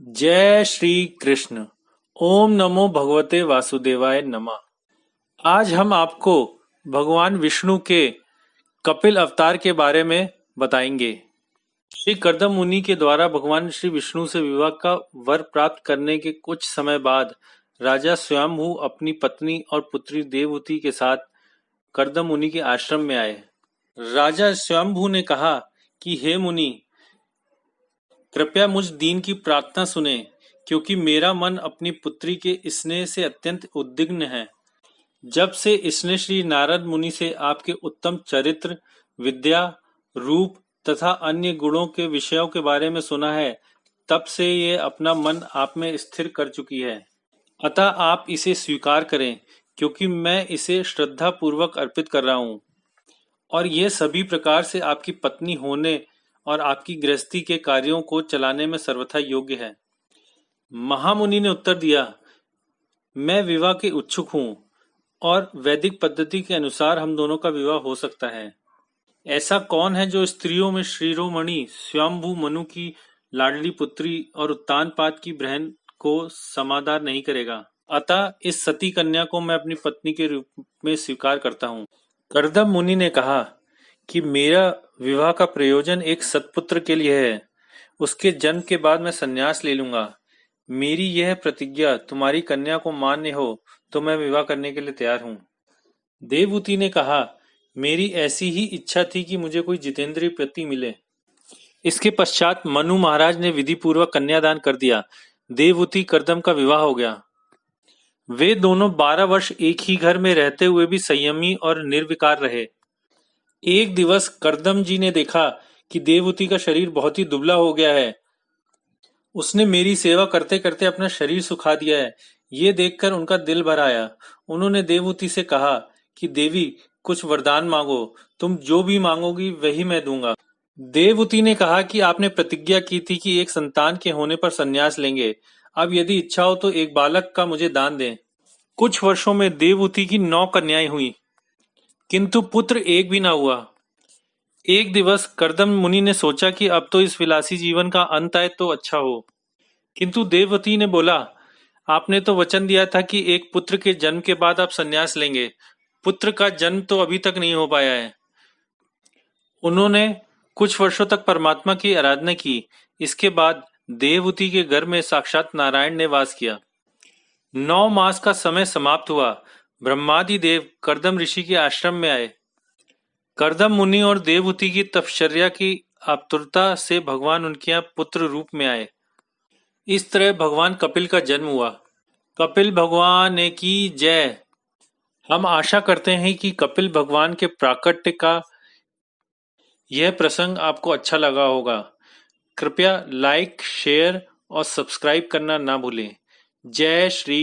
जय श्री कृष्ण। ओम नमो भगवते वासुदेवाय नमः। आज हम आपको भगवान विष्णु के कपिल अवतार के बारे में बताएंगे। श्री कर्दम मुनि के द्वारा भगवान श्री विष्णु से विवाह का वर प्राप्त करने के कुछ समय बाद राजा स्वयंभू अपनी पत्नी और पुत्री देवहूति के साथ कर्दम मुनि के आश्रम में आए। राजा स्वयंभू ने कहा कि हे मुनि, कृपया मुझ दीन की प्रार्थना सुने, क्योंकि मेरा मन अपनी पुत्री के स्नेह से अत्यंत उद्विग्न है। जब से इसने श्री नारद मुनि से आपके उत्तम चरित्र, विद्या, रूप तथा अन्य गुणों के विषयों के बारे में सुना है, तब से ये अपना मन आप में स्थिर कर चुकी है। अतः आप इसे स्वीकार करें, क्योंकि मैं इसे श्रद्धा पूर्वक अर्पित कर रहा हूँ, और यह सभी प्रकार से आपकी पत्नी होने और आपकी गृहस्थी के कार्यों को चलाने में सर्वथा योग्य है। महामुनि ने उत्तर दिया, मैं विवाह के इच्छुक हूँ और वैदिक पद्धति के अनुसार हम दोनों का विवाह हो सकता है। ऐसा कौन है जो स्त्रियों में शिरोमणि स्वयंभू मनु की लाडली पुत्री और उत्तानपाद की बहन को समादार नहीं करेगा। अतः इस सती कन्या को मैं अपनी पत्नी के रूप में स्वीकार करता हूँ। कर्दम मुनि ने कहा कि मेरा विवाह का प्रयोजन एक सत्पुत्र के लिए है। उसके जन्म के बाद मैं संन्यास ले लूंगा। मेरी यह प्रतिज्ञा तुम्हारी कन्या को मान्य हो तो मैं विवाह करने के लिए तैयार हूँ। देवहूति ने कहा, मेरी ऐसी ही इच्छा थी कि मुझे कोई जितेंद्रिय पति मिले। इसके पश्चात मनु महाराज ने विधि पूर्वक कन्यादान कर दिया। देवहूति कर्दम का विवाह हो गया। वे दोनों 12 वर्ष एक ही घर में रहते हुए भी संयमी और निर्विकार रहे। एक दिवस कर्दम जी ने देखा कि देवहूति का शरीर बहुत ही दुबला हो गया है। उसने मेरी सेवा करते करते अपना शरीर सुखा दिया है। ये देखकर उनका दिल भर आया। उन्होंने देवहूति से कहा कि देवी, कुछ वरदान मांगो, तुम जो भी मांगोगी वही मैं दूंगा। देवहूति ने कहा कि आपने प्रतिज्ञा की थी कि एक संतान के होने पर संन्यास लेंगे। अब यदि इच्छा हो तो एक बालक का मुझे दान दें। कुछ वर्षों में देवहूति की 9 कन्याएं हुई, किंतु पुत्र एक भी ना हुआ। एक दिवस कर्दम मुनि ने सोचा कि अब तो इस विलासी जीवन का अंत आए तो अच्छा हो। किंतु देववती ने बोला, आपने तो वचन दिया था कि एक पुत्र के जन्म के बाद आप संन्यास लेंगे। पुत्र का जन्म तो अभी तक नहीं हो पाया है। उन्होंने कुछ वर्षों तक परमात्मा की आराधना की। इसके बाद देवहूति के घर में साक्षात नारायण ने वास किया। 9 मास का समय समाप्त हुआ। ब्रह्मादि देव कर्दम ऋषि के आश्रम में आए। कर्दम मुनि और देवहूति की तपश्चर्या की आतुरता से भगवान उनके यहाँ पुत्र रूप में आए। इस तरह भगवान कपिल का जन्म हुआ। कपिल भगवान की जय। हम आशा करते हैं कि कपिल भगवान के प्राकट्य का यह प्रसंग आपको अच्छा लगा होगा। कृपया लाइक, शेयर और सब्सक्राइब करना ना भूलें। जय श्री